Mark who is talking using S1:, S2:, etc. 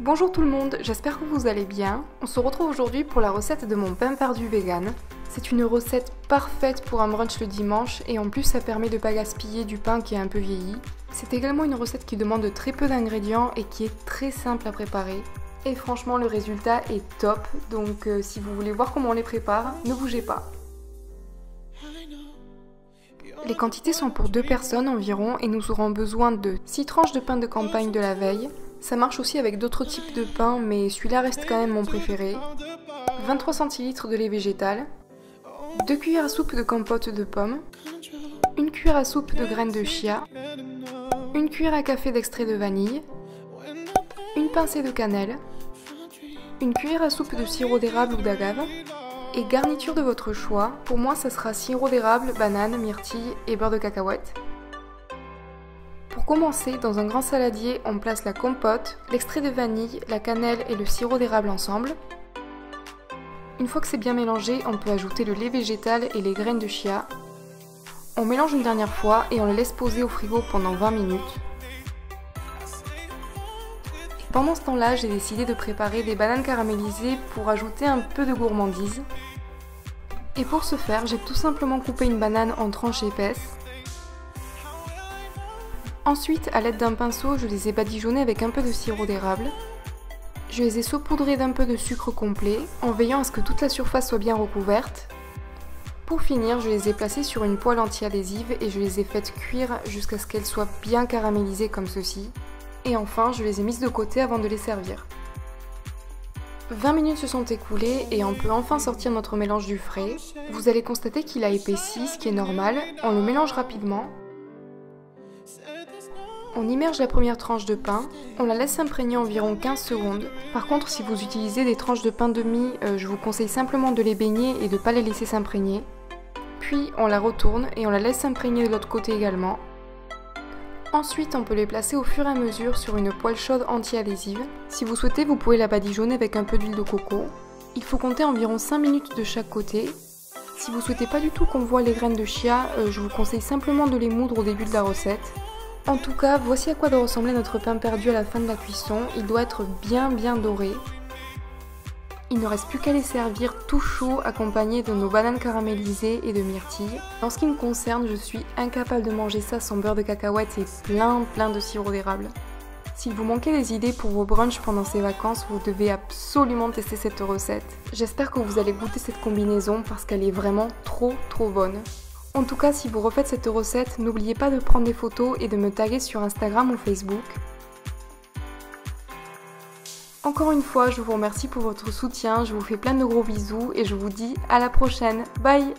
S1: Bonjour tout le monde, j'espère que vous allez bien. On se retrouve aujourd'hui pour la recette de mon pain perdu vegan. C'est une recette parfaite pour un brunch le dimanche et en plus ça permet de ne pas gaspiller du pain qui est un peu vieilli. C'est également une recette qui demande très peu d'ingrédients et qui est très simple à préparer. Et franchement le résultat est top, donc si vous voulez voir comment on les prépare, ne bougez pas. Les quantités sont pour 2 personnes environ et nous aurons besoin de 6 tranches de pain de campagne de la veille. Ça marche aussi avec d'autres types de pain, mais celui-là reste quand même mon préféré. 23 centilitres de lait végétal, 2 cuillères à soupe de compote de pommes, 1 cuillère à soupe de graines de chia, 1 cuillère à café d'extrait de vanille, une pincée de cannelle, 1 cuillère à soupe de sirop d'érable ou d'agave, et garniture de votre choix. Pour moi, ça sera sirop d'érable, banane, myrtille et beurre de cacahuète. Pour commencer, dans un grand saladier, on place la compote, l'extrait de vanille, la cannelle et le sirop d'érable ensemble. Une fois que c'est bien mélangé, on peut ajouter le lait végétal et les graines de chia. On mélange une dernière fois et on le laisse poser au frigo pendant 20 minutes. Et pendant ce temps-là, j'ai décidé de préparer des bananes caramélisées pour ajouter un peu de gourmandise. Et pour ce faire, j'ai tout simplement coupé une banane en tranches épaisses. Ensuite, à l'aide d'un pinceau, je les ai badigeonnés avec un peu de sirop d'érable. Je les ai saupoudrés d'un peu de sucre complet, en veillant à ce que toute la surface soit bien recouverte. Pour finir, je les ai placés sur une poêle anti-adhésive et je les ai faites cuire jusqu'à ce qu'elles soient bien caramélisées comme ceci. Et enfin, je les ai mises de côté avant de les servir. 20 minutes se sont écoulées et on peut enfin sortir notre mélange du frais. Vous allez constater qu'il a épaissi, ce qui est normal. On le mélange rapidement. On immerge la première tranche de pain, on la laisse s'imprégner environ 15 secondes. Par contre, si vous utilisez des tranches de pain demi, je vous conseille simplement de les baigner et de ne pas les laisser s'imprégner. Puis on la retourne et on la laisse s'imprégner de l'autre côté également. Ensuite, on peut les placer au fur et à mesure sur une poêle chaude anti-adhésive. Si vous souhaitez, vous pouvez la badigeonner avec un peu d'huile de coco. Il faut compter environ 5 minutes de chaque côté. Si vous souhaitez pas du tout qu'on voit les graines de chia, je vous conseille simplement de les moudre au début de la recette. En tout cas, voici à quoi doit ressembler notre pain perdu à la fin de la cuisson. Il doit être bien doré. Il ne reste plus qu'à les servir tout chaud accompagné de nos bananes caramélisées et de myrtilles. En ce qui me concerne, je suis incapable de manger ça sans beurre de cacahuète et plein de sirop d'érable. S'il vous manquait des idées pour vos brunchs pendant ces vacances, vous devez absolument tester cette recette. J'espère que vous allez goûter cette combinaison parce qu'elle est vraiment trop bonne. En tout cas, si vous refaites cette recette, n'oubliez pas de prendre des photos et de me taguer sur Instagram ou Facebook. Encore une fois, je vous remercie pour votre soutien, je vous fais plein de gros bisous et je vous dis à la prochaine. Bye!